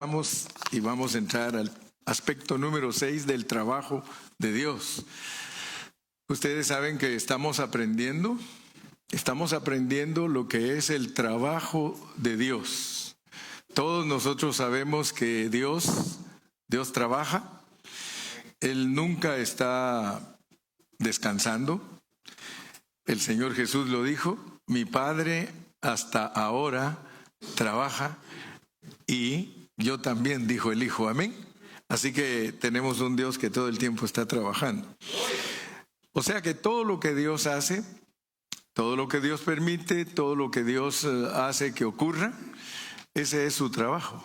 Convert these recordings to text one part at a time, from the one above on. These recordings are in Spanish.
Vamos a entrar al aspecto número 6 del trabajo de Dios. Ustedes saben que estamos aprendiendo lo que es el trabajo de Dios. Todos nosotros sabemos que Dios trabaja. Él nunca está descansando. El Señor Jesús lo dijo: mi Padre hasta ahora trabaja y yo también, dijo el Hijo. Amén. Así que tenemos un Dios que todo el tiempo está trabajando. O sea que todo lo que Dios hace, todo lo que Dios permite, todo lo que Dios hace que ocurra, ese es su trabajo.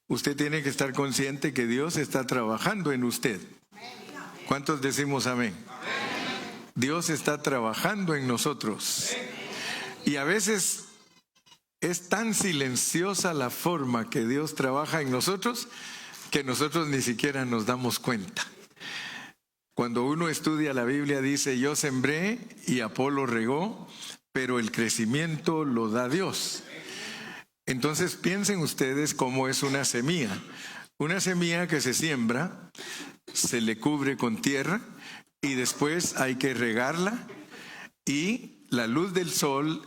Usted tiene que estar consciente que Dios está trabajando en usted. ¿Cuántos decimos amén? Dios está trabajando en nosotros. Y a veces es tan silenciosa la forma que Dios trabaja en nosotros que nosotros ni siquiera nos damos cuenta. Cuando uno estudia la Biblia dice: yo sembré y Apolo regó, pero el crecimiento lo da Dios. Entonces piensen ustedes cómo es una semilla. Una semilla que se siembra, se le cubre con tierra y después hay que regarla, y la luz del sol,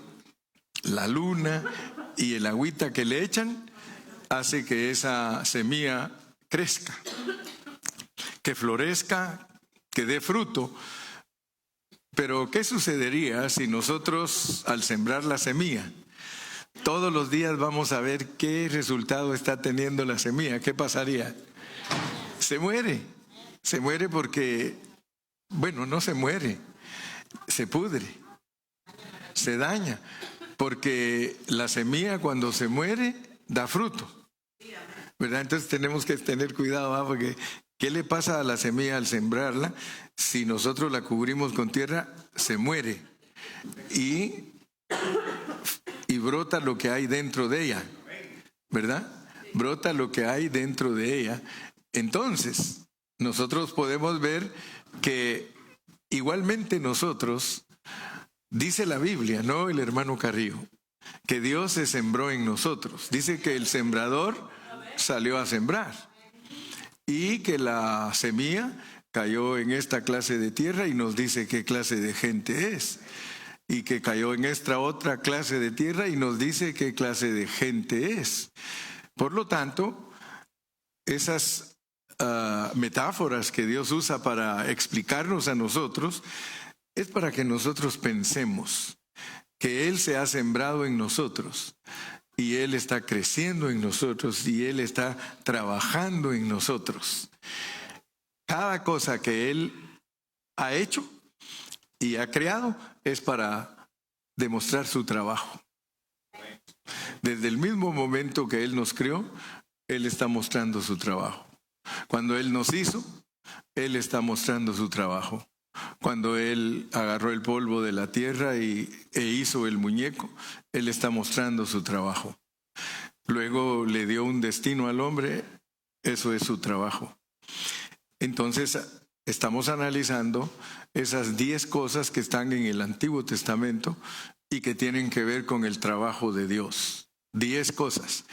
la luna y el agüita que le echan hace que esa semilla crezca, que florezca, que dé fruto. Pero ¿qué sucedería si nosotros, al sembrar la semilla, todos los días vamos a ver qué resultado está teniendo la semilla? ¿Qué pasaría? Se muere porque, no se muere, se pudre, se daña. Porque la semilla, cuando se muere, da fruto, ¿verdad? Entonces tenemos que tener cuidado, ¿verdad? Porque ¿qué le pasa a la semilla al sembrarla? Si nosotros la cubrimos con tierra, se muere y brota lo que hay dentro de ella, ¿verdad? Brota lo que hay dentro de ella. Entonces, nosotros podemos ver que igualmente nosotros, dice la Biblia, no el hermano Carrillo, que Dios se sembró en nosotros. Dice que el sembrador salió a sembrar y que la semilla cayó en esta clase de tierra, y nos dice qué clase de gente es. Y que cayó en esta otra clase de tierra y nos dice qué clase de gente es. Por lo tanto, esas metáforas que Dios usa para explicarnos a nosotros es para que nosotros pensemos que Él se ha sembrado en nosotros y Él está creciendo en nosotros y Él está trabajando en nosotros. Cada cosa que Él ha hecho y ha creado es para demostrar su trabajo. Desde el mismo momento que Él nos creó, Él está mostrando su trabajo. Cuando Él nos hizo, Él está mostrando su trabajo. Cuando Él agarró el polvo de la tierra e hizo el muñeco, Él está mostrando su trabajo. Luego le dio un destino al hombre, eso es su trabajo. Entonces, estamos analizando esas 10 cosas que están en el Antiguo Testamento y que tienen que ver con el trabajo de Dios. 10 cosas.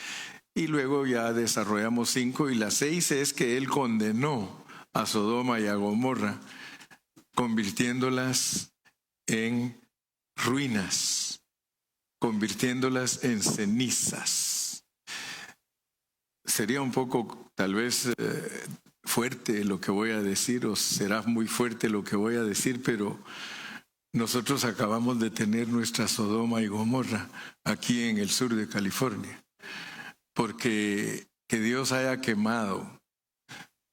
Y luego ya desarrollamos 5, y la 6 es que Él condenó a Sodoma y a Gomorra, convirtiéndolas en ruinas, convirtiéndolas en cenizas. Sería un poco, tal vez, fuerte lo que voy a decir, o será muy fuerte lo que voy a decir, pero nosotros acabamos de tener nuestra Sodoma y Gomorra aquí en el sur de California, porque que Dios haya quemado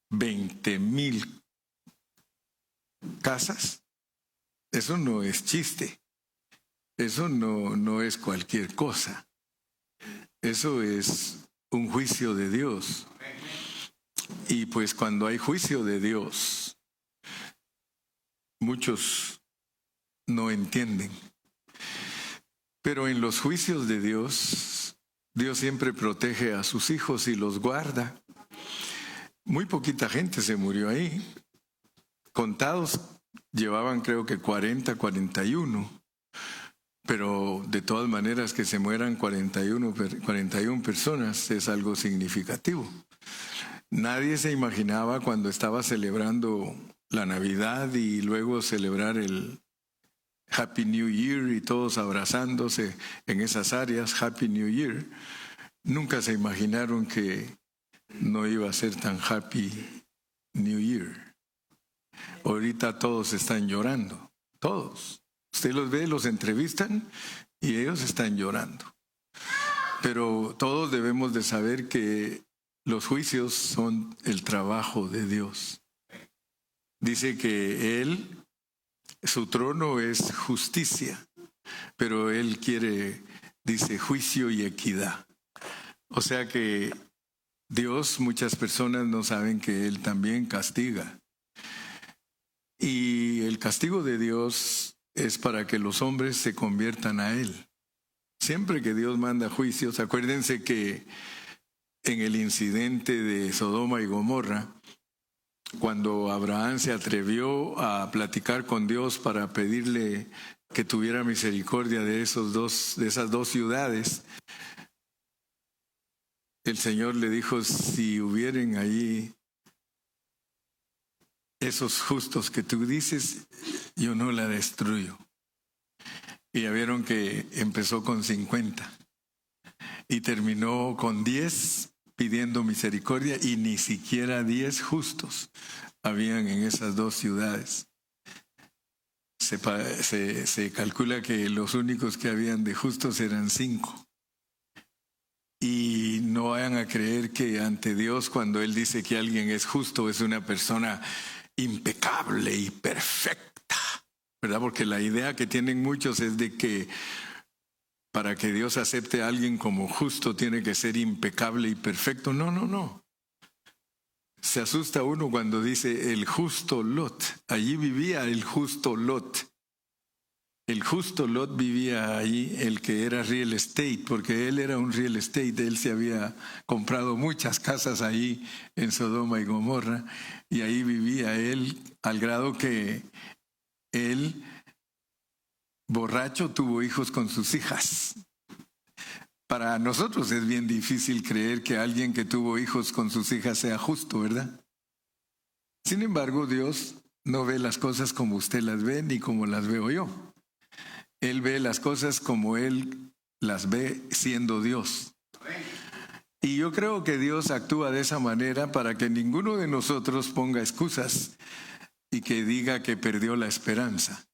20,000 casas, eso no es chiste, eso no es cualquier cosa, eso es un juicio de Dios. Y pues cuando hay juicio de Dios, muchos no entienden, pero en los juicios de Dios, Dios siempre protege a sus hijos y los guarda. Muy poquita gente se murió ahí. Contados llevaban, creo que 41. Pero de todas maneras que se mueran 41 personas es algo significativo. Nadie se imaginaba cuando estaba celebrando la Navidad y luego celebrar el Happy New Year y todos abrazándose en esas áreas, Happy New Year. Nunca se imaginaron que no iba a ser tan Happy New Year. Ahorita todos están llorando, todos. Usted los ve, los entrevistan y ellos están llorando. Pero todos debemos de saber que los juicios son el trabajo de Dios. Dice que Él, su trono es justicia, pero Él quiere, dice, juicio y equidad. O sea que Dios, muchas personas no saben que Él también castiga. Y el castigo de Dios es para que los hombres se conviertan a Él. Siempre que Dios manda juicios, acuérdense que en el incidente de Sodoma y Gomorra, cuando Abraham se atrevió a platicar con Dios para pedirle que tuviera misericordia de esas dos ciudades, el Señor le dijo, si hubieren allí esos justos que tú dices, yo no la destruyo. Y ya vieron que empezó con 50 y terminó con 10 pidiendo misericordia, y ni siquiera 10 justos habían en esas dos ciudades. Se calcula que los únicos que habían de justos eran 5. Y no vayan a creer que ante Dios, cuando Él dice que alguien es justo, es una persona impecable y perfecta, ¿verdad? Porque la idea que tienen muchos es de que para que Dios acepte a alguien como justo tiene que ser impecable y perfecto. No. Se asusta uno cuando dice el justo Lot. Allí vivía el justo Lot. El justo Lot vivía allí, el que era real estate, porque él era un real estate. Él se había comprado muchas casas ahí en Sodoma y Gomorra, y ahí vivía él, al grado que él, borracho, tuvo hijos con sus hijas. Para nosotros es bien difícil creer que alguien que tuvo hijos con sus hijas sea justo, ¿verdad? Sin embargo, Dios no ve las cosas como usted las ve ni como las veo yo. Él ve las cosas como Él las ve siendo Dios. Y yo creo que Dios actúa de esa manera para que ninguno de nosotros ponga excusas y que diga que perdió la esperanza.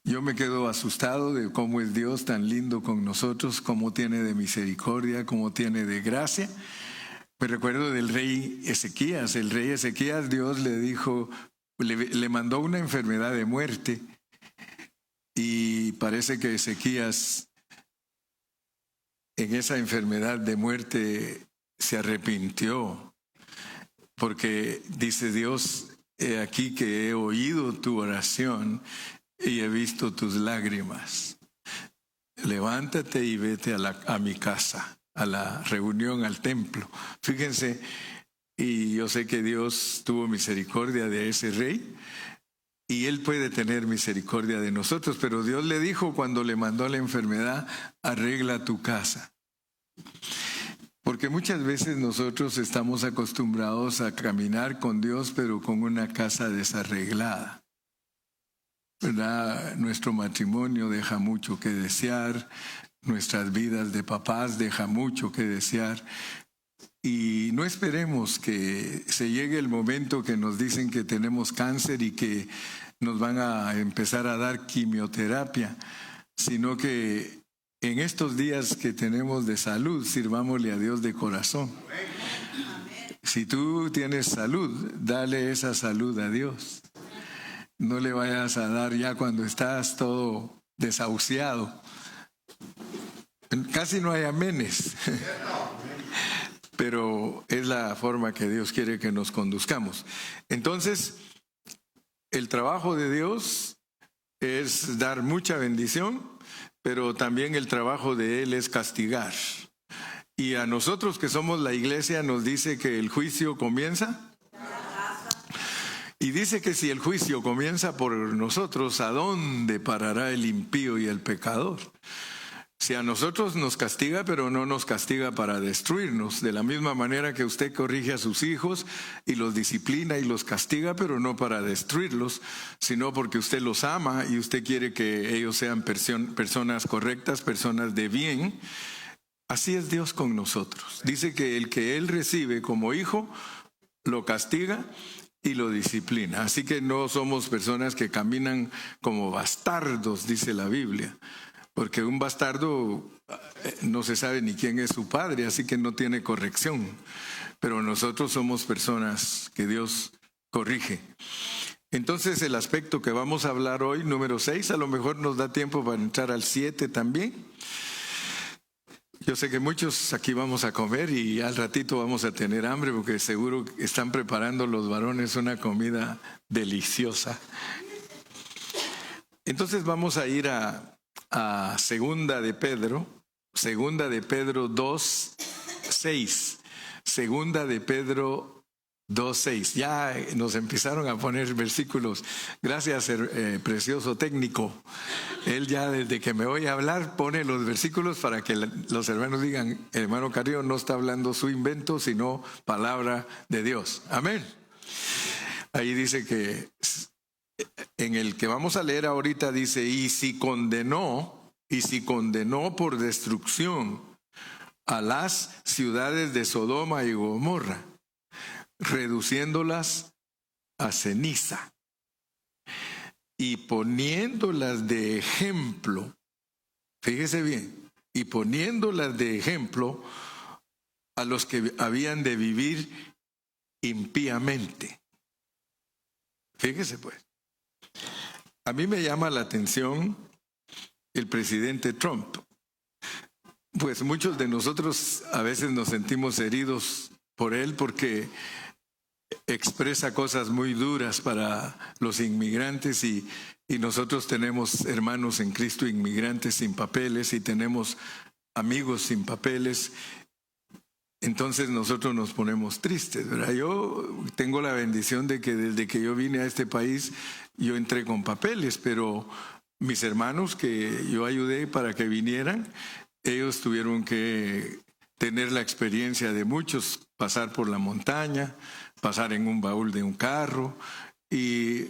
Yo me quedo asustado de cómo es Dios tan lindo con nosotros, cómo tiene de misericordia, cómo tiene de gracia. Me recuerdo del rey Ezequías. El rey Ezequías, Dios le dijo, le mandó una enfermedad de muerte, y parece que Ezequías en esa enfermedad de muerte se arrepintió, porque dice Dios, he aquí que he oído tu oración y he visto tus lágrimas. Levántate y vete a mi casa, a la reunión, al templo. Fíjense, y yo sé que Dios tuvo misericordia de ese rey, y Él puede tener misericordia de nosotros, pero Dios le dijo cuando le mandó la enfermedad, arregla tu casa. Porque muchas veces nosotros estamos acostumbrados a caminar con Dios, pero con una casa desarreglada, ¿verdad? Nuestro matrimonio deja mucho que desear, nuestras vidas de papás dejan mucho que desear. Y no esperemos que se llegue el momento que nos dicen que tenemos cáncer y que nos van a empezar a dar quimioterapia, sino que en estos días que tenemos de salud, sirvámosle a Dios de corazón. Si tú tienes salud, dale esa salud a Dios. No le vayas a dar ya cuando estás todo desahuciado. Casi no hay amenes. Pero es la forma que Dios quiere que nos conduzcamos. Entonces, el trabajo de Dios es dar mucha bendición, pero también el trabajo de Él es castigar. Y a nosotros que somos la iglesia nos dice que el juicio comienza Y dice que si el juicio comienza por nosotros, ¿a dónde parará el impío y el pecador? Si a nosotros nos castiga, pero no nos castiga para destruirnos, de la misma manera que usted corrige a sus hijos y los disciplina y los castiga, pero no para destruirlos, sino porque usted los ama y usted quiere que ellos sean personas correctas, personas de bien. Así es Dios con nosotros. Dice que el que Él recibe como hijo, lo castiga y lo disciplina. Así que no somos personas que caminan como bastardos, dice la Biblia. Porque un bastardo no se sabe ni quién es su padre, así que no tiene corrección. Pero nosotros somos personas que Dios corrige. Entonces el aspecto que vamos a hablar hoy, número 6, a lo mejor nos da tiempo para entrar al 7 también. Yo sé que muchos aquí vamos a comer y al ratito vamos a tener hambre porque seguro están preparando los varones una comida deliciosa. Entonces vamos a ir a Segunda de Pedro 2:6. Segunda de Pedro 2:6. Ya nos empezaron a poner versículos. Gracias, precioso técnico. Él ya desde que me oye hablar pone los versículos para que los hermanos digan, el hermano Carrillo no está hablando su invento, sino palabra de Dios. Amén. Ahí dice que en el que vamos a leer ahorita dice, y si condenó por destrucción a las ciudades de Sodoma y Gomorra, reduciéndolas a ceniza y poniéndolas de ejemplo, fíjese bien, y poniéndolas de ejemplo a los que habían de vivir impíamente. Fíjese pues. A mí me llama la atención el presidente Trump. Pues muchos de nosotros a veces nos sentimos heridos por él porque expresa cosas muy duras para los inmigrantes y nosotros tenemos hermanos en Cristo inmigrantes sin papeles y tenemos amigos sin papeles. Entonces nosotros nos ponemos tristes, ¿verdad? Yo tengo la bendición de que desde que yo vine a este país yo entré con papeles, pero mis hermanos que yo ayudé para que vinieran, ellos tuvieron que tener la experiencia de muchos, pasar por la montaña, pasar en un baúl de un carro. Y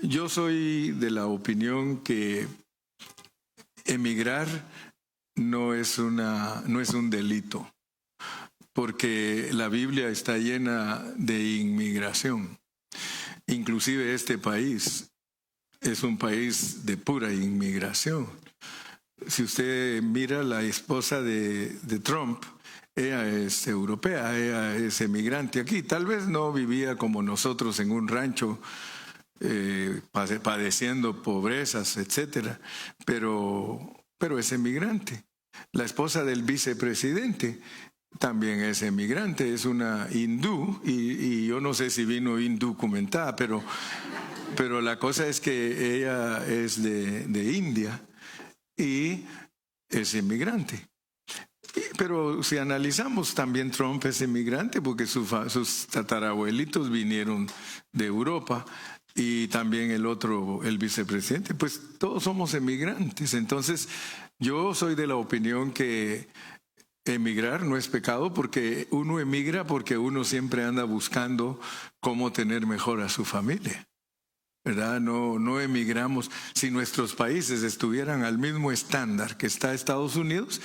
yo soy de la opinión que emigrar no es un delito, porque la Biblia está llena de inmigración. Inclusive este país es un país de pura inmigración. Si usted mira la esposa de Trump, ella es europea, ella es emigrante aquí. Tal vez no vivía como nosotros en un rancho, padeciendo pobrezas, etcétera, pero es emigrante. La esposa del vicepresidente también es emigrante, es una hindú, y yo no sé si vino indocumentada, pero la cosa es que ella es de India y es inmigrante. Pero si analizamos, también Trump es inmigrante porque sus tatarabuelitos vinieron de Europa, y también el vicepresidente, pues todos somos emigrantes. Entonces yo soy de la opinión que emigrar no es pecado, porque uno emigra porque uno siempre anda buscando cómo tener mejor a su familia, ¿verdad? No emigramos. Si nuestros países estuvieran al mismo estándar que está Estados Unidos,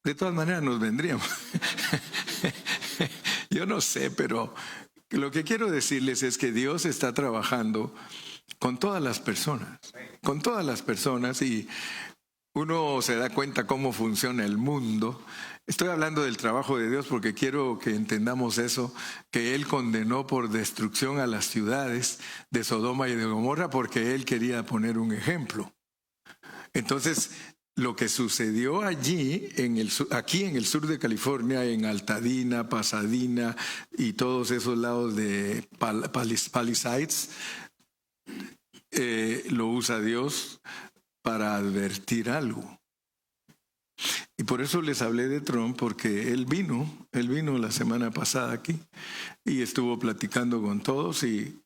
de todas maneras nos vendríamos. Yo no sé, pero lo que quiero decirles es que Dios está trabajando con todas las personas, y uno se da cuenta cómo funciona el mundo. Estoy hablando del trabajo de Dios porque quiero que entendamos eso, que Él condenó por destrucción a las ciudades de Sodoma y de Gomorra porque Él quería poner un ejemplo. Entonces, lo que sucedió allí, aquí en el sur de California, en Altadena, Pasadena y todos esos lados de Palisades, lo usa Dios para advertir algo. Y por eso les hablé de Trump, porque él vino la semana pasada aquí y estuvo platicando con todos, y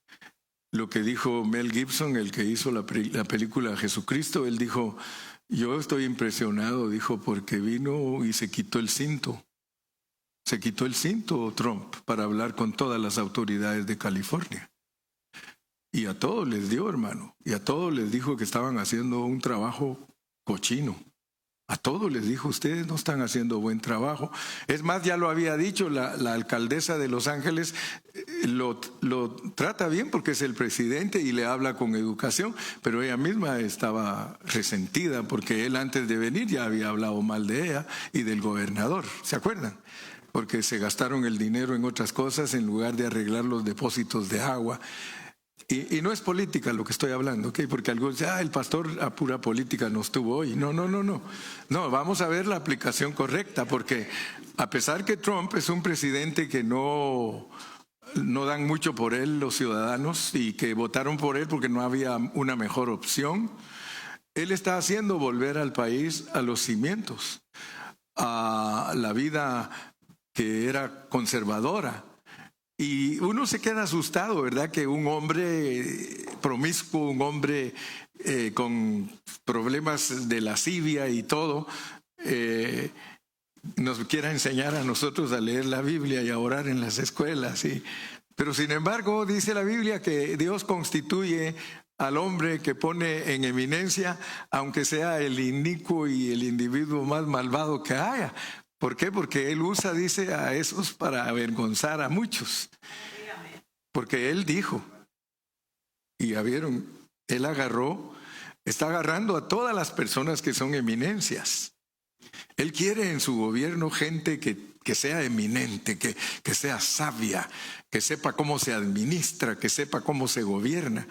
lo que dijo Mel Gibson, el que hizo la película Jesucristo, él dijo, yo estoy impresionado, dijo, porque vino y se quitó el cinto. Se quitó el cinto Trump para hablar con todas las autoridades de California. Y a todos les dio, hermano. Y a todos les dijo que estaban haciendo un trabajo cochino. A todos les dijo, ustedes no están haciendo buen trabajo. Es más, ya lo había dicho, la alcaldesa de Los Ángeles lo trata bien porque es el presidente y le habla con educación, pero ella misma estaba resentida porque él antes de venir ya había hablado mal de ella y del gobernador. ¿Se acuerdan? Porque se gastaron el dinero en otras cosas en lugar de arreglar los depósitos de agua. Y no es política lo que estoy hablando, ¿ok? Porque algunos dicen, el pastor a pura política no estuvo hoy. No. No, vamos a ver la aplicación correcta, porque a pesar que Trump es un presidente que no dan mucho por él los ciudadanos y que votaron por él porque no había una mejor opción, él está haciendo volver al país a los cimientos, a la vida que era conservadora. Y uno se queda asustado, ¿verdad? Que un hombre promiscuo, un hombre con problemas de lascivia y todo, nos quiera enseñar a nosotros a leer la Biblia y a orar en las escuelas. ¿Sí? Pero sin embargo, dice la Biblia que Dios constituye al hombre que pone en eminencia, aunque sea el inicuo y el individuo más malvado que haya. ¿Por qué? Porque él usa, dice, a esos para avergonzar a muchos. Porque él dijo, y ya vieron, él está agarrando a todas las personas que son eminencias. Él quiere en su gobierno gente que sea eminente, que sea sabia, que sepa cómo se administra, que sepa cómo se gobierna.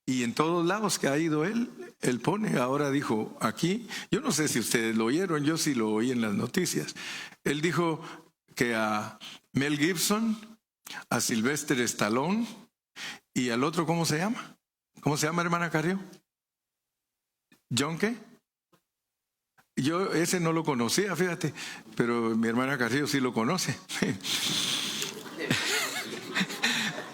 Y en todos lados que ha ido él pone, ahora dijo aquí, yo no sé si ustedes lo oyeron, yo sí lo oí en las noticias. Él dijo que a Mel Gibson, a Sylvester Stallone y al otro, ¿cómo se llama? ¿Cómo se llama, hermana Carrillo? ¿John qué? Yo ese no lo conocía, fíjate, pero mi hermana Carrillo sí lo conoce.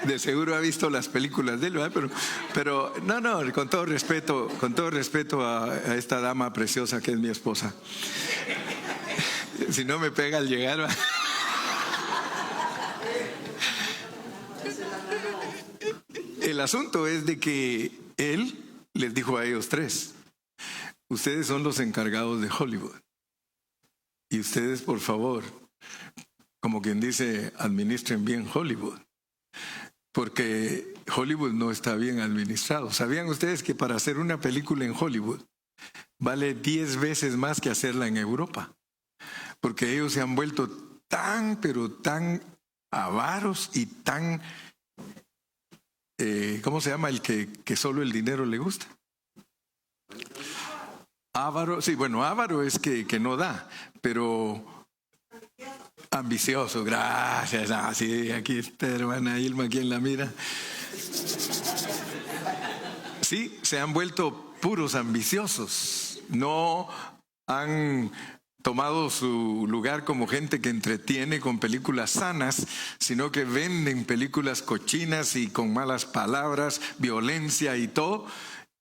De seguro ha visto las películas de él, ¿verdad? Pero no, con todo respeto a esta dama preciosa que es mi esposa. Si no me pega al llegar, ¿verdad? El asunto es de que él les dijo a ellos tres, ustedes son los encargados de Hollywood. Y ustedes, por favor, como quien dice, administren bien Hollywood. Porque Hollywood no está bien administrado. ¿Sabían ustedes que para hacer una película en Hollywood vale 10 veces más que hacerla en Europa? Porque ellos se han vuelto pero tan avaros y tan... ¿cómo se llama el que solo el dinero le gusta? Avaro, sí, bueno, avaro es que no da, pero ambicioso, gracias. Sí, aquí está hermana Ilma, quien la mira. Sí, se han vuelto puros ambiciosos, no han tomado su lugar como gente que entretiene con películas sanas, sino que venden películas cochinas y con malas palabras, violencia y todo.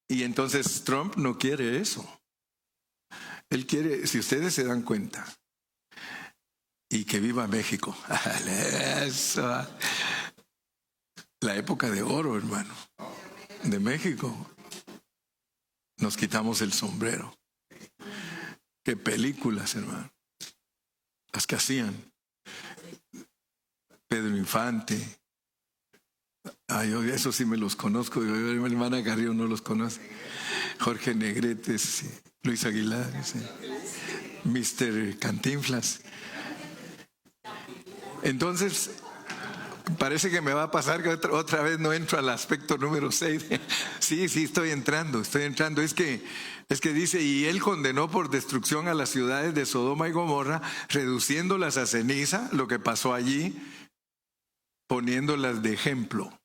Y entonces Trump no quiere eso. Él quiere, si ustedes se dan cuenta, y que viva México. Eso. La época de oro, hermano, de México. Nos quitamos el sombrero. Qué películas, hermano. Las que hacían. Pedro Infante. Yo eso sí me los conozco. Mi hermana Carrillo no los conoce. Jorge Negrete, sí. Luis Aguilar, sí. Mr. Cantinflas. Entonces, parece que me va a pasar que otra vez no entro al aspecto número 6. Sí, estoy entrando. Es que dice, y él condenó por destrucción a las ciudades de Sodoma y Gomorra, reduciéndolas a ceniza, lo que pasó allí, poniéndolas de ejemplo.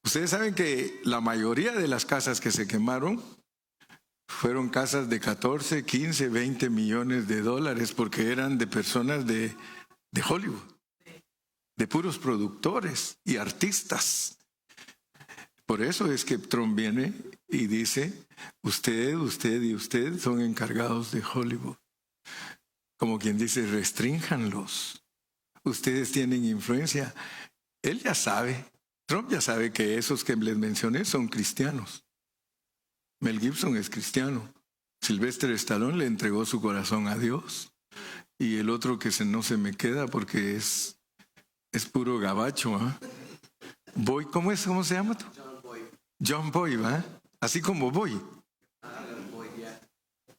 Ustedes saben que la mayoría de las casas que se quemaron fueron casas de 14, 15, 20 millones de dólares porque eran de personas de Hollywood, de puros productores y artistas. Por eso es que Trump viene y dice, usted y usted son encargados de Hollywood. Como quien dice, restrínjanlos. Ustedes tienen influencia. Él ya sabe, Trump ya sabe que esos que les mencioné son cristianos. Mel Gibson es cristiano. Sylvester Stallone le entregó su corazón a Dios. Y el otro que no se me queda porque es puro gabacho. Boy, ¿cómo se llama tú? John Boy, ¿va? Así como Boy.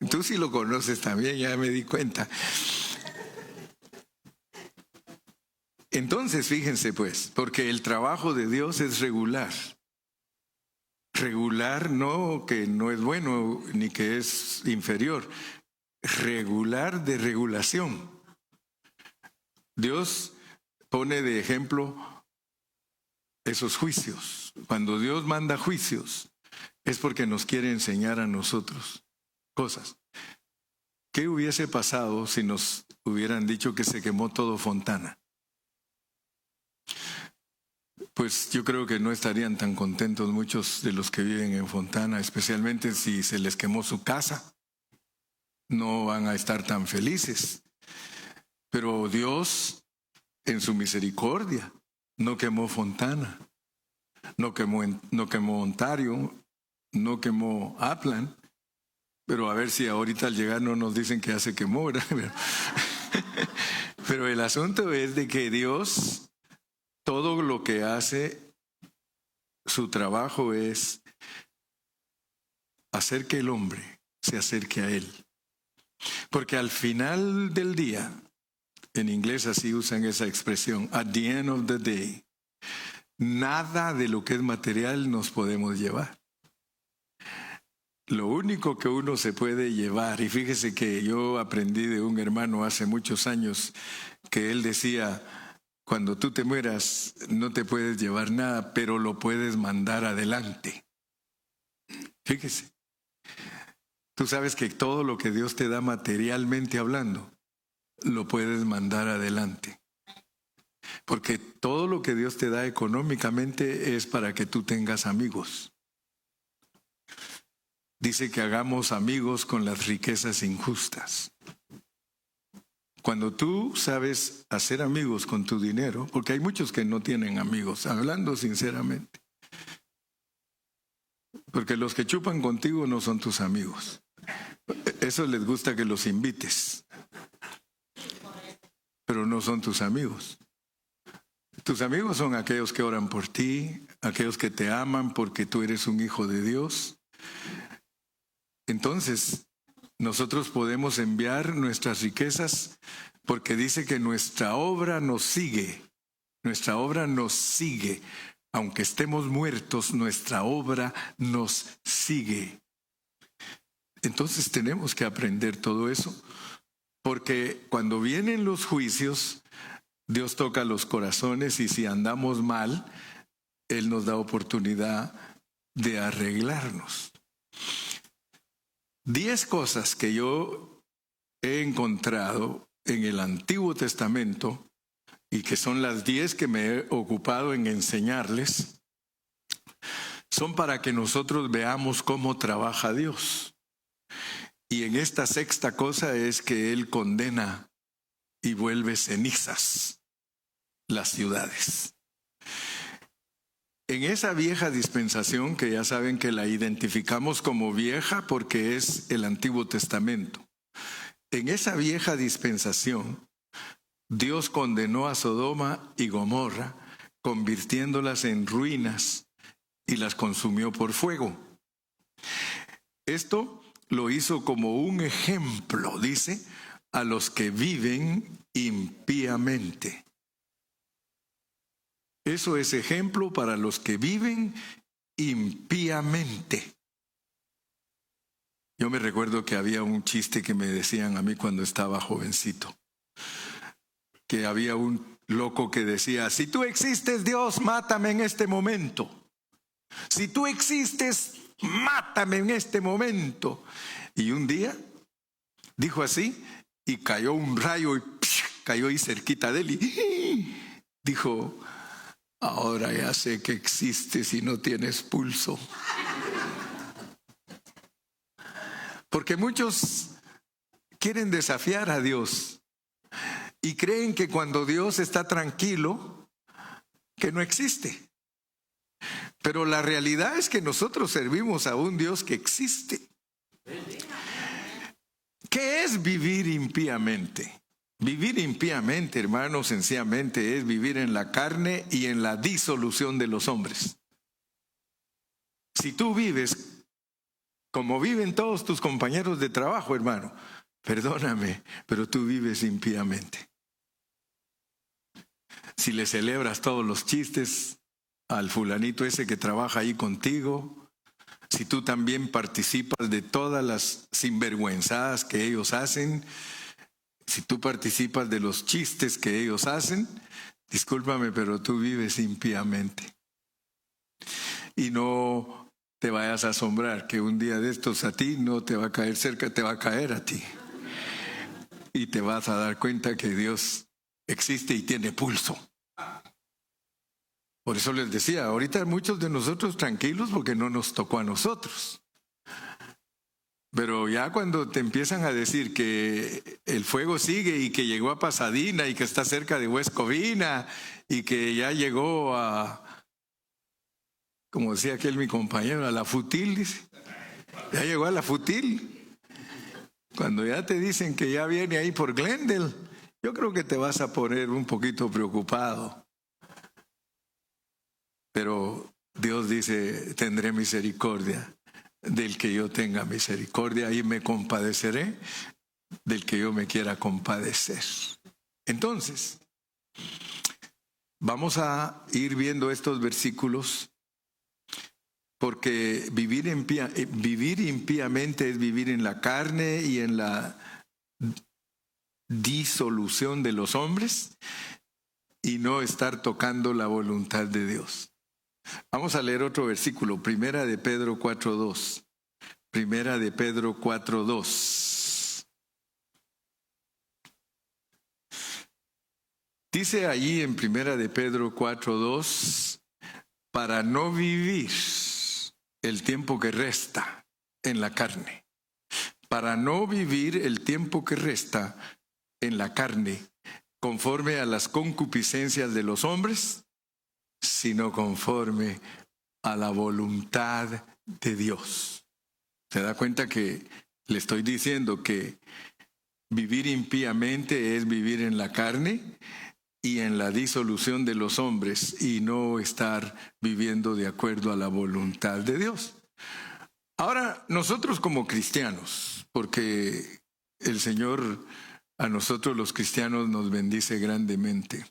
Tú sí lo conoces también, ya me di cuenta. Entonces, fíjense pues, porque el trabajo de Dios es regular. Regular no que no es bueno ni que es inferior. Regular de regulación. Dios pone de ejemplo esos juicios. Cuando Dios manda juicios es porque nos quiere enseñar a nosotros cosas. ¿Qué hubiese pasado si nos hubieran dicho que se quemó todo Fontana? Pues yo creo que no estarían tan contentos muchos de los que viven en Fontana, especialmente si se les quemó su casa. No van a estar tan felices. Pero Dios, en su misericordia, no quemó Fontana, no quemó Ontario, no quemó Upland. Pero a ver si ahorita al llegar no nos dicen que ya se quemó, ¿verdad? Pero el asunto es de que Dios, todo lo que hace, su trabajo es hacer que el hombre se acerque a Él. Porque al final del día, en inglés así usan esa expresión, at the end of the day, nada de lo que es material nos podemos llevar. Lo único que uno se puede llevar, y fíjese que yo aprendí de un hermano hace muchos años que él decía, cuando tú te mueras no te puedes llevar nada, pero lo puedes mandar adelante. Fíjese, tú sabes que todo lo que Dios te da materialmente hablando, lo puedes mandar adelante. Porque todo lo que Dios te da económicamente es para que tú tengas amigos. Dice que hagamos amigos con las riquezas injustas. Cuando tú sabes hacer amigos con tu dinero, porque hay muchos que no tienen amigos, hablando sinceramente. Porque los que chupan contigo no son tus amigos. Eso les gusta que los invites. Pero no son tus amigos. Tus amigos son aquellos que oran por ti, aquellos que te aman porque tú eres un hijo de Dios. Entonces, nosotros podemos enviar nuestras riquezas porque dice que nuestra obra nos sigue. Nuestra obra nos sigue. Aunque estemos muertos, nuestra obra nos sigue. Entonces tenemos que aprender todo eso. Porque cuando vienen los juicios, Dios toca los corazones y si andamos mal, Él nos da oportunidad de arreglarnos. 10 cosas que yo he encontrado en el Antiguo Testamento y que son las 10 que me he ocupado en enseñarles, son para que nosotros veamos cómo trabaja Dios. Y en esta sexta cosa es que Él condena y vuelve cenizas las ciudades. En esa vieja dispensación, que ya saben que la identificamos como vieja porque es el Antiguo Testamento, en esa vieja dispensación, Dios condenó a Sodoma y Gomorra, convirtiéndolas en ruinas y las consumió por fuego. Esto lo hizo como un ejemplo, dice, a los que viven impíamente. Eso es ejemplo para los que viven impíamente. Yo me recuerdo que había un chiste que me decían a mí cuando estaba jovencito. Que había un loco que decía, si tú existes, Dios, mátame en este momento. Si tú existes, mátame en este momento. Y un día dijo así y cayó un rayo y cayó ahí cerquita de él y dijo, ahora ya sé que existes y no tienes pulso. Porque muchos quieren desafiar a Dios y creen que cuando Dios está tranquilo, que no existe. Pero la realidad es que nosotros servimos a un Dios que existe. ¿Qué es vivir impíamente? Vivir impíamente, hermanos, sencillamente es vivir en la carne y en la disolución de los hombres. Si tú vives como viven todos tus compañeros de trabajo, hermano, perdóname, pero tú vives impíamente. Si le celebras todos los chistes al fulanito ese que trabaja ahí contigo, si tú también participas de todas las sinvergüenzadas que ellos hacen, si tú participas de los chistes que ellos hacen, discúlpame, pero tú vives impíamente. Y no te vayas a asombrar que un día de estos a ti no te va a caer cerca, te va a caer a ti. Y te vas a dar cuenta que Dios existe y tiene pulso. Por eso les decía, ahorita muchos de nosotros tranquilos porque no nos tocó a nosotros. Pero ya cuando te empiezan a decir que el fuego sigue y que llegó a Pasadena y que está cerca de West Covina y que ya llegó a, como decía aquel mi compañero, a la Futil, dice. Ya llegó a la Futil. Cuando ya te dicen que ya viene ahí por Glendale, yo creo que te vas a poner un poquito preocupado. Pero Dios dice, tendré misericordia del que yo tenga misericordia y me compadeceré del que yo me quiera compadecer. Entonces, vamos a ir viendo estos versículos porque vivir impíamente es vivir en la carne y en la disolución de los hombres y no estar tocando la voluntad de Dios. Vamos a leer otro versículo, Primera de Pedro 4:2. Primera de Pedro 4:2. Dice allí en Primera de Pedro 4:2, para no vivir el tiempo que resta en la carne, para no vivir el tiempo que resta en la carne, conforme a las concupiscencias de los hombres, sino conforme a la voluntad de Dios. ¿Se da cuenta que le estoy diciendo que vivir impíamente es vivir en la carne y en la disolución de los hombres y no estar viviendo de acuerdo a la voluntad de Dios? Ahora, nosotros como cristianos, porque el Señor a nosotros los cristianos nos bendice grandemente.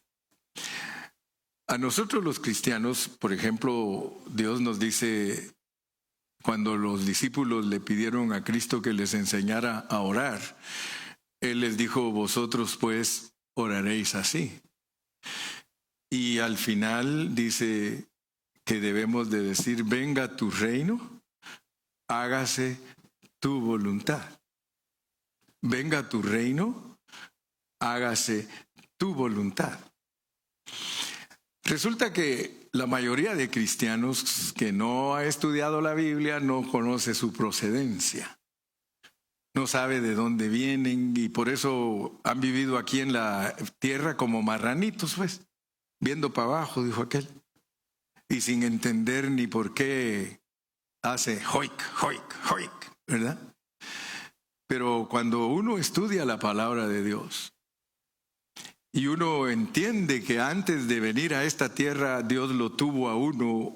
A nosotros los cristianos, por ejemplo, Dios nos dice, cuando los discípulos le pidieron a Cristo que les enseñara a orar, Él les dijo, vosotros pues oraréis así. Y al final dice que debemos de decir, venga tu reino, hágase tu voluntad. Venga tu reino, hágase tu voluntad. Resulta que la mayoría de cristianos que no ha estudiado la Biblia no conoce su procedencia, no sabe de dónde vienen y por eso han vivido aquí en la tierra como marranitos, pues, viendo para abajo, dijo aquel, y sin entender ni por qué hace joic, joic, joic, ¿verdad? Pero cuando uno estudia la palabra de Dios, y uno entiende que antes de venir a esta tierra, Dios lo tuvo a uno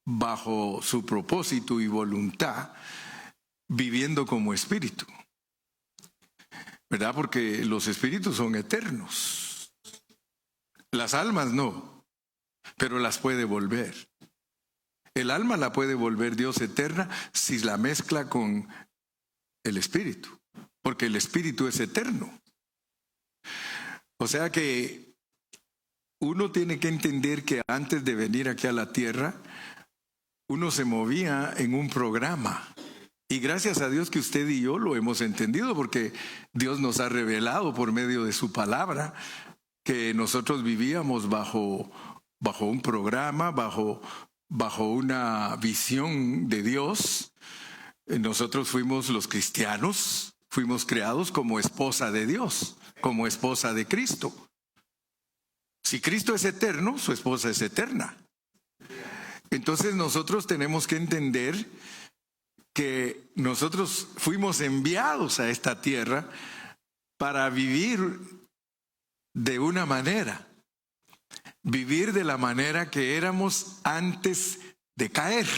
bajo su propósito y voluntad, viviendo como espíritu. ¿Verdad? Porque los espíritus son eternos. Las almas no, pero las puede volver. El alma la puede volver Dios eterna si la mezcla con el espíritu, porque el espíritu es eterno. O sea que uno tiene que entender que antes de venir aquí a la tierra, uno se movía en un programa. Y gracias a Dios que usted y yo lo hemos entendido, porque Dios nos ha revelado por medio de su palabra que nosotros vivíamos bajo un programa, bajo una visión de Dios. Nosotros fuimos los cristianos, fuimos creados como esposa de Dios, como esposa de Cristo. Si Cristo es eterno, su esposa es eterna. Entonces nosotros tenemos que entender que nosotros fuimos enviados a esta tierra para vivir de una manera, vivir de la manera que éramos antes de caer.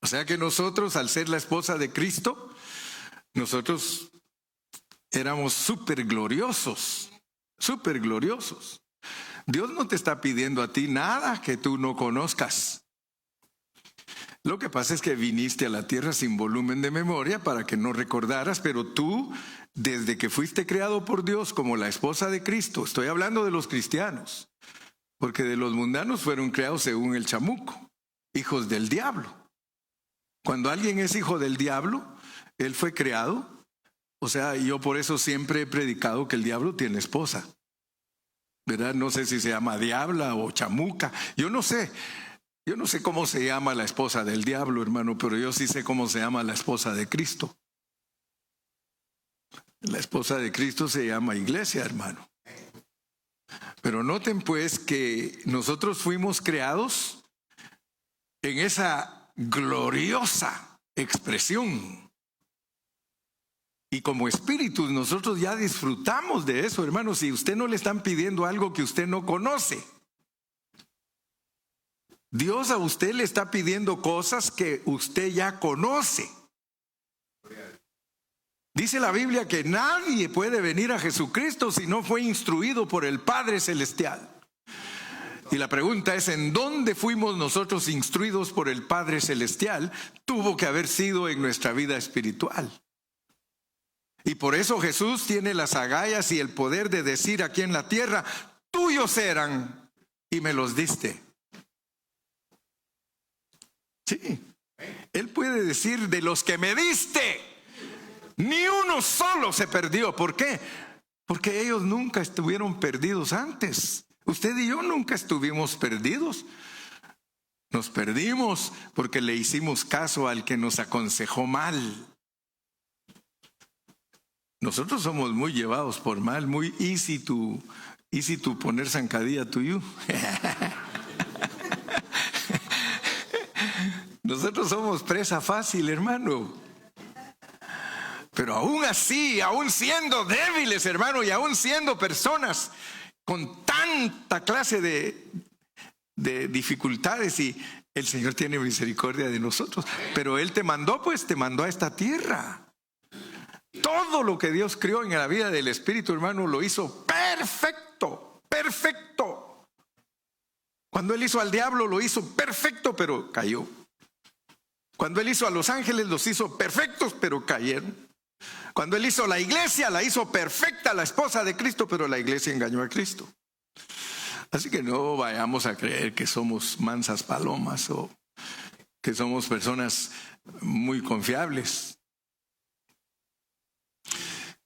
O sea que nosotros, al ser la esposa de Cristo, nosotros éramos súper gloriosos, súper gloriosos. Dios no te está pidiendo a ti nada que tú no conozcas. Lo que pasa es que viniste a la tierra sin volumen de memoria para que no recordaras, pero tú, desde que fuiste creado por Dios como la esposa de Cristo, estoy hablando de los cristianos, porque de los mundanos fueron creados según el chamuco, hijos del diablo. Cuando alguien es hijo del diablo, él fue creado. O sea, yo por eso siempre he predicado que el diablo tiene esposa, ¿verdad? No sé si se llama diabla o chamuca, yo no sé cómo se llama la esposa del diablo, hermano, pero yo sí sé cómo se llama la esposa de Cristo. La esposa de Cristo se llama iglesia, hermano. Pero noten pues que nosotros fuimos creados en esa gloriosa expresión. Y como espíritus nosotros ya disfrutamos de eso, hermano. Si usted no le están pidiendo algo que usted no conoce, Dios a usted le está pidiendo cosas que usted ya conoce. Dice la Biblia que nadie puede venir a Jesucristo si no fue instruido por el Padre Celestial. Y la pregunta es, ¿en dónde fuimos nosotros instruidos por el Padre Celestial? Tuvo que haber sido en nuestra vida espiritual. Y por eso Jesús tiene las agallas y el poder de decir aquí en la tierra, tuyos eran y me los diste. Sí, Él puede decir, de los que me diste, ni uno solo se perdió. ¿Por qué? Porque ellos nunca estuvieron perdidos antes. Usted y yo nunca estuvimos perdidos. Nos perdimos porque le hicimos caso al que nos aconsejó mal. Nosotros somos muy llevados por mal, muy easy to poner zancadilla to you. Nosotros somos presa fácil, hermano. Pero aún así, aún siendo débiles, hermano, y aún siendo personas con tanta clase de dificultades, y el Señor tiene misericordia de nosotros. Pero Él te mandó a esta tierra. Todo lo que Dios creó en la vida del Espíritu, hermano, lo hizo perfecto, perfecto. Cuando Él hizo al diablo, lo hizo perfecto, pero cayó. Cuando Él hizo a los ángeles, los hizo perfectos, pero cayeron. Cuando Él hizo la iglesia, la hizo perfecta, la esposa de Cristo, pero la iglesia engañó a Cristo. Así que no vayamos a creer que somos mansas palomas o que somos personas muy confiables.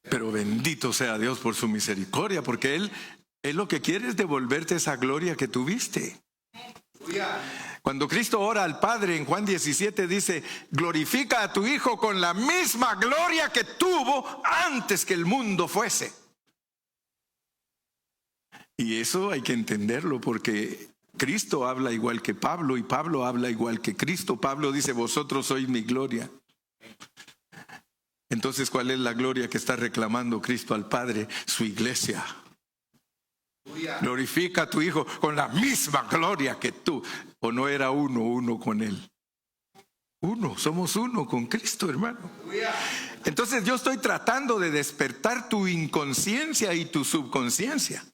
Pero bendito sea Dios por su misericordia, porque Él lo que quiere es devolverte esa gloria que tuviste. Cuando Cristo ora al Padre en Juan 17 dice, glorifica a tu Hijo con la misma gloria que tuvo antes que el mundo fuese. Y eso hay que entenderlo, porque Cristo habla igual que Pablo y Pablo habla igual que Cristo. Pablo dice, vosotros sois mi gloria. Entonces, ¿cuál es la gloria que está reclamando Cristo al Padre? Su iglesia. Glorifica a tu Hijo con la misma gloria que tú. ¿O no era uno con Él? Somos uno con Cristo, hermano. Entonces yo estoy tratando de despertar tu inconsciencia y tu subconsciencia.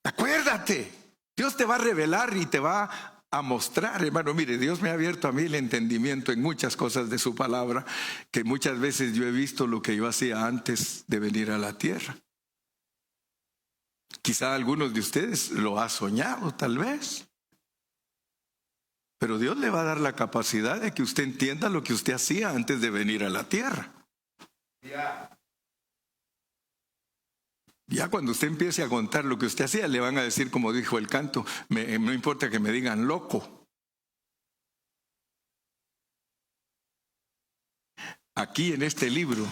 Acuérdate, Dios te va a revelar y te va a mostrar, hermano. Mire, Dios me ha abierto a mí el entendimiento en muchas cosas de su palabra, que muchas veces yo he visto lo que yo hacía antes de venir a la tierra. Quizá algunos de ustedes lo ha soñado, tal vez. Pero Dios le va a dar la capacidad de que usted entienda lo que usted hacía antes de venir a la tierra. Ya cuando usted empiece a contar lo que usted hacía, le van a decir, como dijo el canto, no importa que me digan loco. Aquí en este libro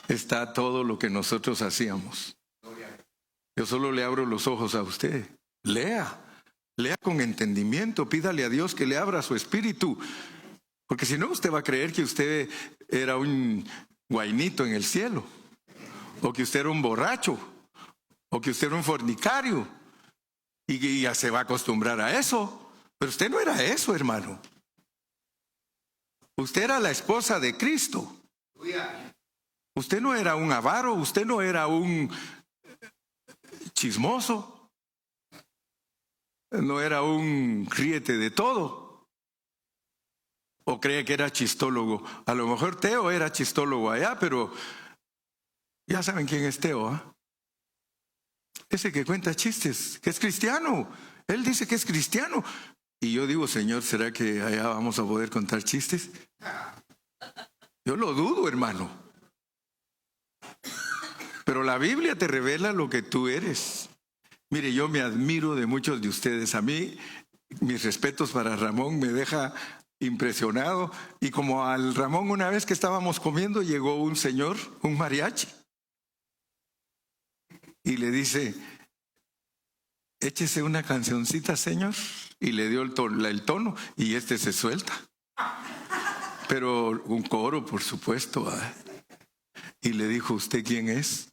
está todo lo que nosotros hacíamos. Yo solo le abro los ojos a usted. Lea con entendimiento, pídale a Dios que le abra su espíritu. Porque si no, usted va a creer que usted era un guainito en el cielo. O que usted era un borracho, o que usted era un fornicario, y ya se va a acostumbrar a eso. Pero usted no era eso, hermano. Usted era la esposa de Cristo. Usted no era un avaro, usted no era un chismoso, no era un ríete de todo. O cree que era chistólogo. A lo mejor Teo era chistólogo allá, pero ya saben quién es Teo, ¿eh? Ese que cuenta chistes, que es cristiano. Él dice que es cristiano. Y yo digo, Señor, ¿será que allá vamos a poder contar chistes? Yo lo dudo, hermano. Pero la Biblia te revela lo que tú eres. Mire, yo me admiro de muchos de ustedes. A mí, mis respetos para Ramón, me deja impresionado. Y como al Ramón, una vez que estábamos comiendo, llegó un señor, un mariachi. Y le dice, échese una cancioncita, señor. Y le dio el tono y se suelta. Pero un coro, por supuesto. Y le dijo, ¿usted quién es?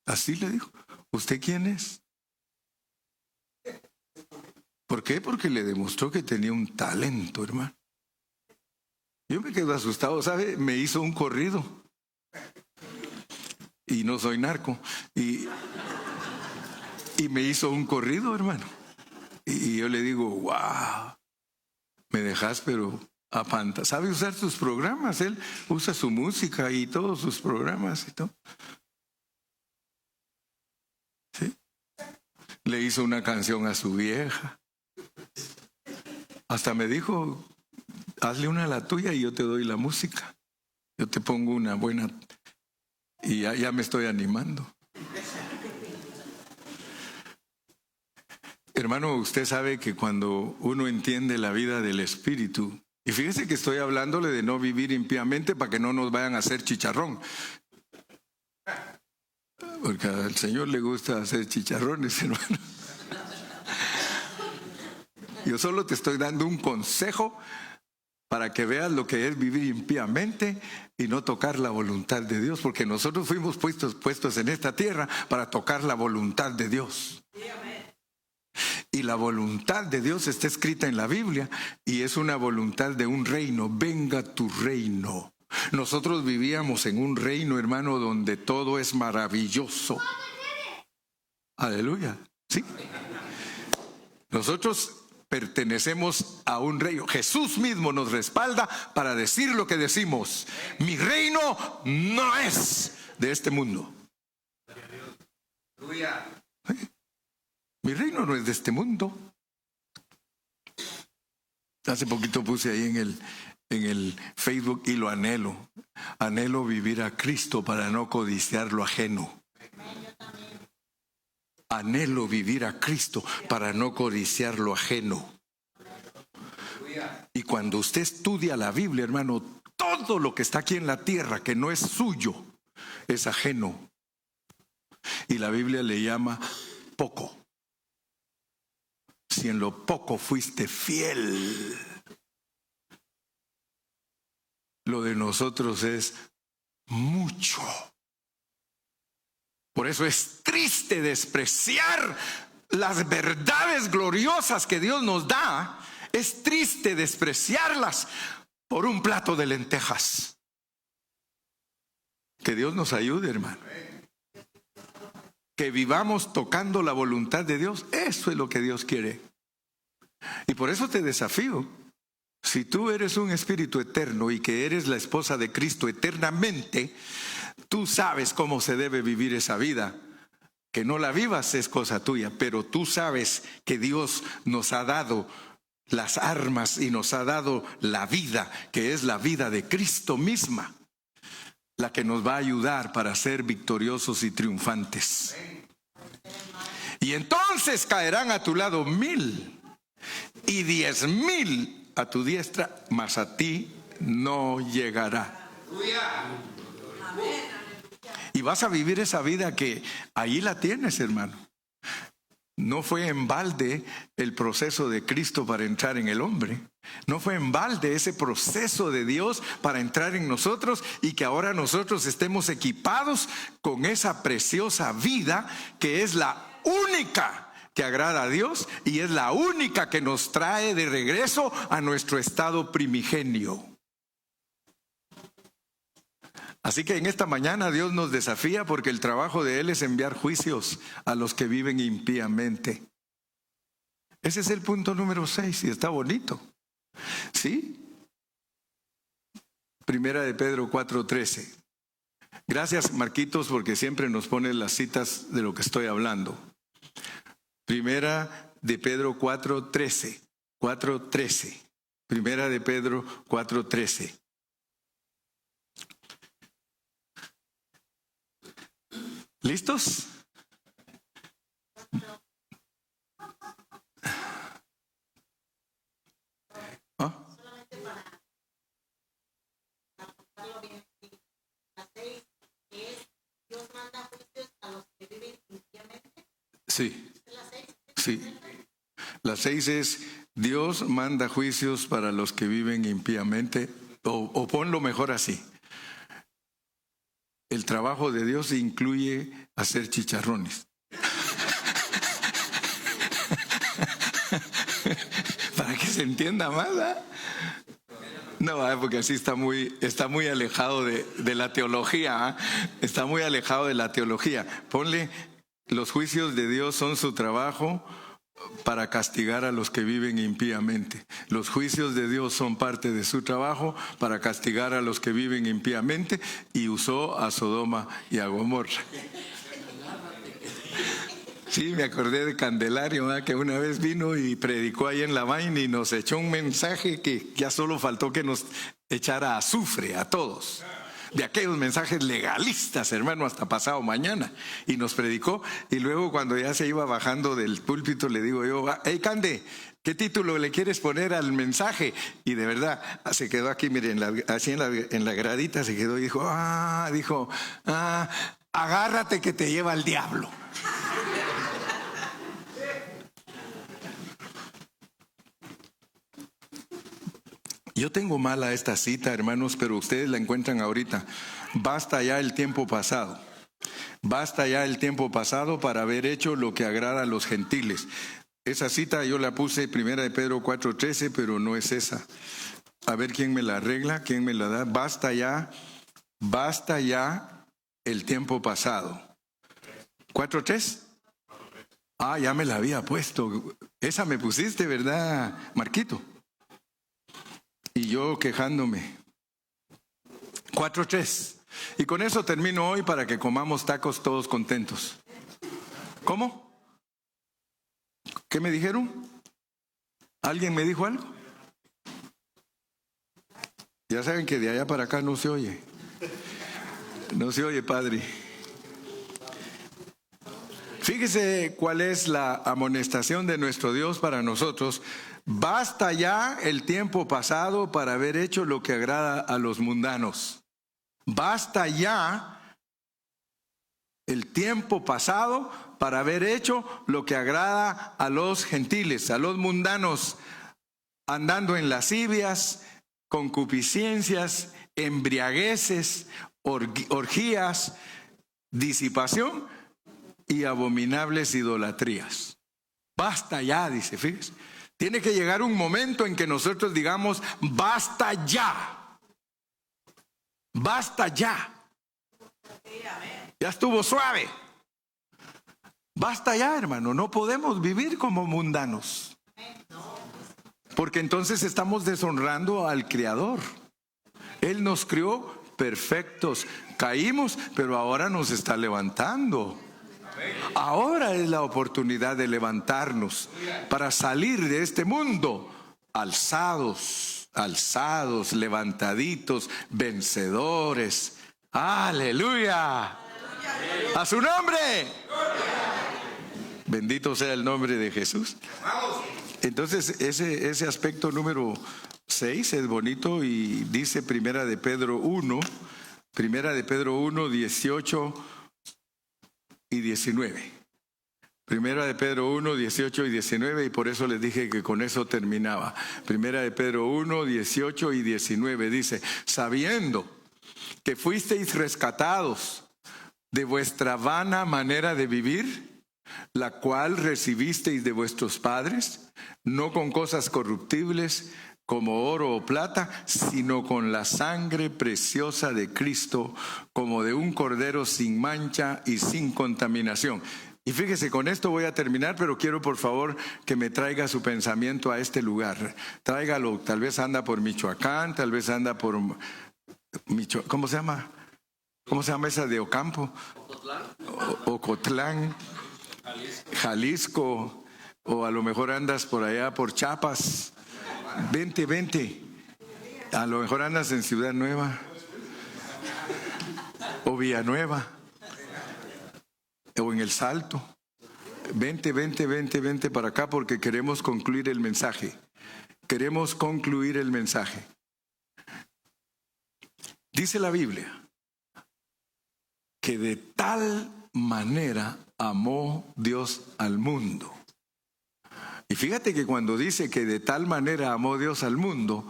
Así le dijo, ¿usted quién es? ¿Por qué? Porque le demostró que tenía un talento, hermano. Yo me quedo asustado, ¿sabe? Me hizo un corrido. Y no soy narco. Y me hizo un corrido, hermano. Y yo le digo, wow, me dejas, pero apanta. ¿Sabe usar sus programas? Él usa su música y todos sus programas y todo. ¿Sí? Le hizo una canción a su vieja. Hasta me dijo, hazle una a la tuya y yo te doy la música. Yo te pongo una buena. Y ya me estoy animando. Hermano, usted sabe que cuando uno entiende la vida del Espíritu, y fíjese que estoy hablándole de no vivir impíamente para que no nos vayan a hacer chicharrón. Porque al Señor le gusta hacer chicharrones, hermano. Yo solo te estoy dando un consejo para que veas lo que es vivir impíamente y no tocar la voluntad de Dios, porque nosotros fuimos puestos en esta tierra para tocar la voluntad de Dios. Y la voluntad de Dios está escrita en la Biblia y es una voluntad de un reino. Venga tu reino. Nosotros vivíamos en un reino, hermano, donde todo es maravilloso. Aleluya. ¿Sí? Nosotros pertenecemos a un reino. Jesús mismo nos respalda para decir lo que decimos. Mi reino no es de este mundo. ¿Sí? Mi reino no es de este mundo. Hace poquito puse ahí en el Facebook y lo anhelo. Anhelo vivir a Cristo para no codiciar lo ajeno. Anhelo vivir a Cristo para no codiciar lo ajeno. Y cuando usted estudia la Biblia, hermano, todo lo que está aquí en la tierra que no es suyo es ajeno. Y la Biblia le llama poco. Si en lo poco fuiste fiel, lo de nosotros es mucho. Por eso es triste despreciar las verdades gloriosas que Dios nos da. Es triste despreciarlas por un plato de lentejas. Que Dios nos ayude, hermano. Que vivamos tocando la voluntad de Dios. Eso es lo que Dios quiere. Y por eso te desafío. Si tú eres un espíritu eterno y que eres la esposa de Cristo eternamente, tú sabes cómo se debe vivir esa vida. Que no la vivas es cosa tuya, pero tú sabes que Dios nos ha dado las armas y nos ha dado la vida, que es la vida de Cristo misma, la que nos va a ayudar para ser victoriosos y triunfantes. Y entonces caerán a tu lado 1000 y 10,000 a tu diestra, mas a ti no llegará. Y vas a vivir esa vida que ahí la tienes, hermano. No fue en balde el proceso de Cristo para entrar en el hombre. No fue en balde ese proceso de Dios para entrar en nosotros y que ahora nosotros estemos equipados con esa preciosa vida que es la única que agrada a Dios y es la única que nos trae de regreso a nuestro estado primigenio. Así que en esta mañana Dios nos desafía porque el trabajo de Él es enviar juicios a los que viven impíamente. Ese es el punto número 6 y está bonito. ¿Sí? Primera de Pedro 4:13. Gracias, Marquitos, porque siempre nos pone las citas de lo que estoy hablando. Primera de Pedro 4:13. 4:13. Primera de Pedro 4:13. ¿Listos? ¿Ah? Sí, sí. La 6 es: Dios manda juicios para los que viven impíamente. O ponlo mejor así: el trabajo de Dios incluye hacer chicharrones. Para que se entienda más, ¿eh? No, porque así está muy alejado de la teología, ¿eh? Está muy alejado de la teología. Ponle: los juicios de Dios son su trabajo para castigar a los que viven impíamente. Los juicios de Dios son parte de su trabajo para castigar a los que viven impíamente, y usó a Sodoma y a Gomorra. Sí, me acordé de Candelario, ¿eh? Que una vez vino y predicó ahí en la vaina y nos echó un mensaje que ya solo faltó que nos echara azufre a todos. De aquellos mensajes legalistas, hermano, hasta pasado mañana. Y nos predicó, y luego cuando ya se iba bajando del púlpito le digo yo: hey, Cande, ¿qué título le quieres poner al mensaje? Y de verdad se quedó aquí, miren, así en la gradita se quedó y dijo, agárrate que te lleva el diablo. Yo tengo mala esta cita, hermanos, pero ustedes la encuentran ahorita. Basta ya el tiempo pasado. Basta ya el tiempo pasado para haber hecho lo que agrada a los gentiles. Esa cita yo la puse primera de Pedro 4:13, pero no es esa. A ver quién me la arregla, quién me la da. Basta ya el tiempo pasado. ¿4:3? Ya me la había puesto. Esa me pusiste, ¿verdad, Marquito? Y yo quejándome. 4:3. Y con eso termino hoy para que comamos tacos todos contentos. ¿Cómo? ¿Qué me dijeron? ¿Alguien me dijo algo? Ya saben que de allá para acá no se oye. No se oye, padre. Fíjese cuál es la amonestación de nuestro Dios para nosotros. Basta ya el tiempo pasado para haber hecho lo que agrada a los mundanos. Basta ya el tiempo pasado para haber hecho lo que agrada a los gentiles, a los mundanos, andando en lascivias, concupiscencias, embriagueces, orgías, disipación y abominables idolatrías. Basta ya, dice, fíjese. Tiene que llegar un momento en que nosotros digamos: basta ya. Basta ya. Ya estuvo suave. Basta ya, hermano. No podemos vivir como mundanos. Porque entonces estamos deshonrando al Creador. Él nos crió perfectos. Caímos, pero ahora nos está levantando. Ahora es la oportunidad de levantarnos para salir de este mundo alzados, levantaditos, vencedores. ¡Aleluya! ¡A su nombre! Bendito sea el nombre de Jesús. Entonces, ese aspecto número 6 es bonito y dice Primera de Pedro 1, 18 y 19. Primera de Pedro 1, 18 y 19, y por eso les dije que con eso terminaba. Primera de Pedro 1, 18 y 19 dice: sabiendo que fuisteis rescatados de vuestra vana manera de vivir, la cual recibisteis de vuestros padres, no con cosas corruptibles como oro o plata, sino con la sangre preciosa de Cristo, como de un cordero sin mancha y sin contaminación. Y fíjese, con esto voy a terminar, pero quiero por favor que me traiga su pensamiento a este lugar. Tráigalo, tal vez anda por Michoacán, tal vez anda por ¿cómo se llama? ¿Cómo se llama esa de Ocampo? Ocotlán, Jalisco, o a lo mejor andas por allá por Chiapas. Vente. A lo mejor andas en Ciudad Nueva o Villanueva o en El Salto. Vente para acá porque queremos concluir el mensaje. Dice la Biblia que de tal manera amó Dios al mundo. Y fíjate que cuando dice que de tal manera amó Dios al mundo,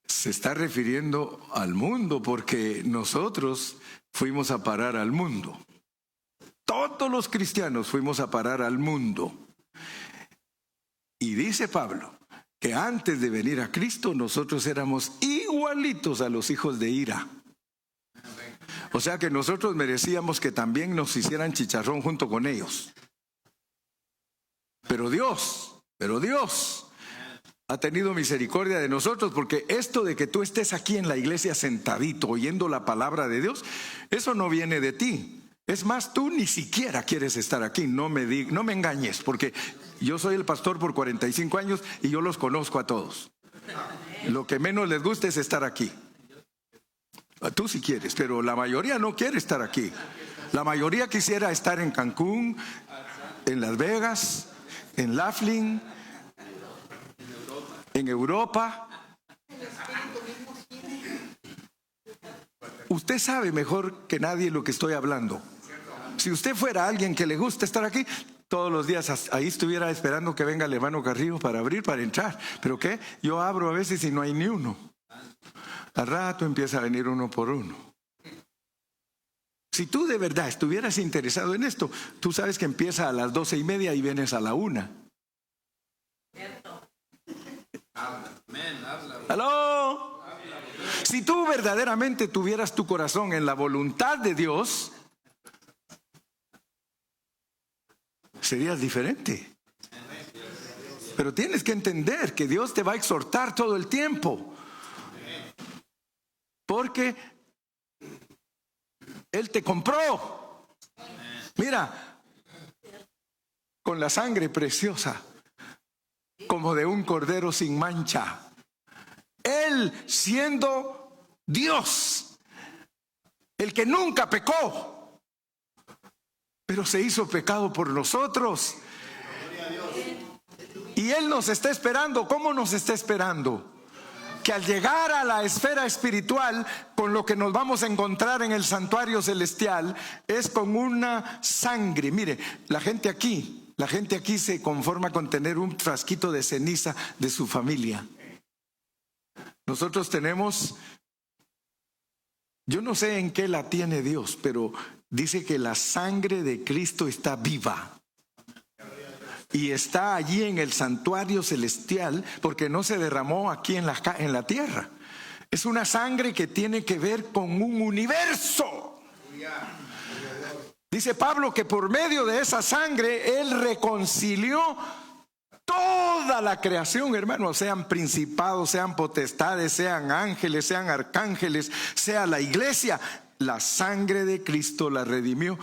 se está refiriendo al mundo, porque nosotros fuimos a parar al mundo. Todos los cristianos fuimos a parar al mundo. Y dice Pablo que antes de venir a Cristo nosotros éramos igualitos a los hijos de ira. O sea que nosotros merecíamos que también nos hicieran chicharrón junto con ellos. Pero Dios ha tenido misericordia de nosotros, porque esto de que tú estés aquí en la iglesia sentadito oyendo la palabra de Dios, eso no viene de ti. Es más, tú ni siquiera quieres estar aquí. No me engañes, porque yo soy el pastor por 45 años y yo los conozco a todos. Lo que menos les gusta es estar aquí. Tú sí quieres, pero la mayoría no quiere estar aquí. La mayoría quisiera estar en Cancún, en Las Vegas, en Laughlin, en Europa. Usted sabe mejor que nadie lo que estoy hablando. Si usted fuera alguien que le gusta estar aquí, todos los días ahí estuviera esperando que venga el hermano Carrillo para abrir, para entrar. ¿Pero qué? Yo abro a veces y no hay ni uno. Al rato empieza a venir uno por uno. Si tú de verdad estuvieras interesado en esto, tú sabes que empieza a las 12:30 y vienes a la 1. ¿Aló? Si tú verdaderamente tuvieras tu corazón en la voluntad de Dios, serías diferente. Pero tienes que entender que Dios te va a exhortar todo el tiempo, porque Él te compró. Mira, con la sangre preciosa, como de un cordero sin mancha. Él siendo Dios, el que nunca pecó, pero se hizo pecado por nosotros. Y Él nos está esperando. ¿Cómo nos está esperando? Que al llegar a la esfera espiritual, con lo que nos vamos a encontrar en el santuario celestial, es con una sangre. Mire, la gente aquí se conforma con tener un frasquito de ceniza de su familia. Nosotros tenemos, yo no sé en qué la tiene Dios, pero dice que la sangre de Cristo está viva. Y está allí en el santuario celestial, porque no se derramó aquí en la tierra. Es una sangre que tiene que ver con un universo. Dice Pablo que por medio de esa sangre Él reconcilió toda la creación, hermanos, sean principados, sean potestades, sean ángeles, sean arcángeles, sea la iglesia. La sangre de Cristo la redimió.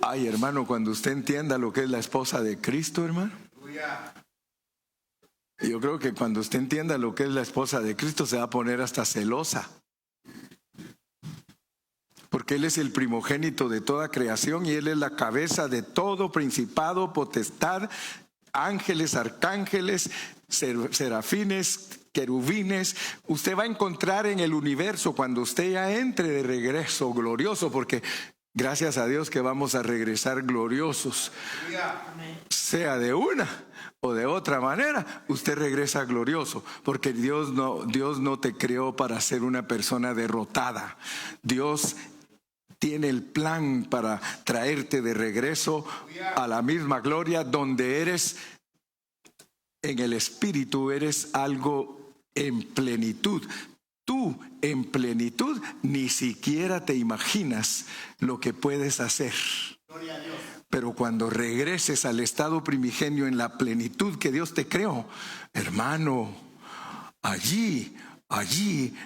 Ay, hermano, cuando usted entienda lo que es la esposa de Cristo, hermano, Yo creo que cuando usted entienda lo que es la esposa de Cristo, se va a poner hasta celosa. Porque Él es el primogénito de toda creación y Él es la cabeza de todo principado, potestad, ángeles, arcángeles, serafines, querubines. Usted va a encontrar en el universo cuando usted ya entre de regreso glorioso, porque gracias a Dios que vamos a regresar gloriosos, sea de una o de otra manera, usted regresa glorioso, porque Dios no te creó para ser una persona derrotada. Dios tiene el plan para traerte de regreso a la misma gloria, donde eres en el espíritu, eres algo en plenitud. Tú en plenitud ni siquiera te imaginas lo que puedes hacer. Pero cuando regreses al estado primigenio en la plenitud que Dios te creó, hermano, allí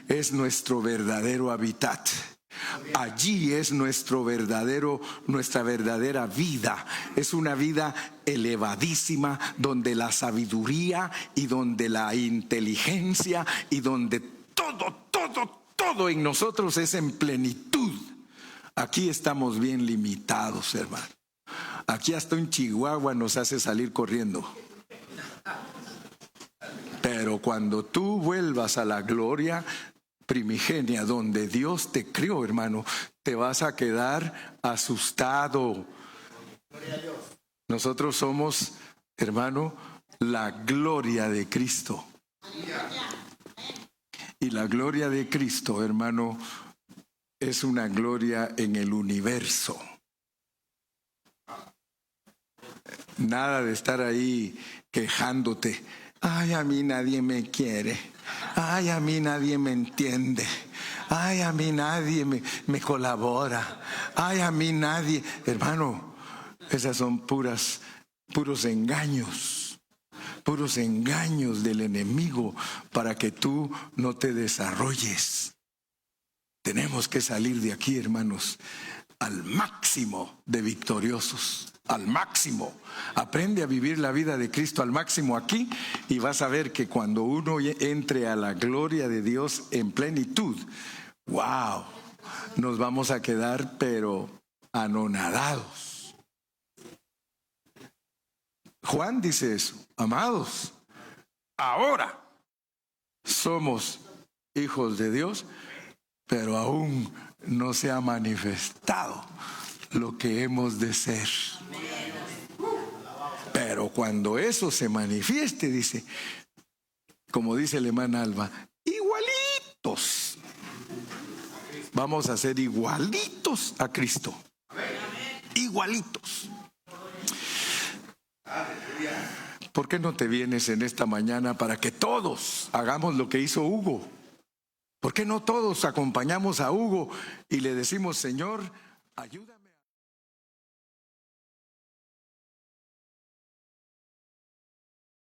es nuestro verdadero hábitat. Allí es nuestra verdadera vida. Es una vida elevadísima, donde la sabiduría y donde la inteligencia y donde todo en nosotros es en plenitud. Aquí estamos bien limitados, hermano. Aquí hasta un chihuahua nos hace salir corriendo. Pero cuando tú vuelvas a la gloria primigenia donde Dios te crió, hermano, te vas a quedar asustado. Nosotros somos, hermano, la gloria de Cristo. Y la gloria de Cristo, hermano, es una gloria en el universo. Nada de estar ahí quejándote. Ay, a mí nadie me quiere. Ay, a mí nadie me entiende. Ay, a mí nadie me colabora. Ay, a mí nadie. Hermano, esas son puros engaños. Puros engaños del enemigo para que tú no te desarrolles. Tenemos que salir de aquí, hermanos, al máximo de victoriosos. Al máximo. Aprende a vivir la vida de Cristo al máximo aquí y vas a ver que cuando uno entre a la gloria de Dios en plenitud, wow, nos vamos a quedar pero anonadados. Juan dice eso: amados, ahora somos hijos de Dios, pero aún no se ha manifestado lo que hemos de ser. Pero cuando eso se manifieste, dice, como dice el hermano Alba, igualitos. Vamos a ser igualitos a Cristo. Igualitos. ¿Por qué no te vienes en esta mañana para que todos hagamos lo que hizo Hugo? ¿Por qué no todos acompañamos a Hugo y le decimos: Señor, ayúdame?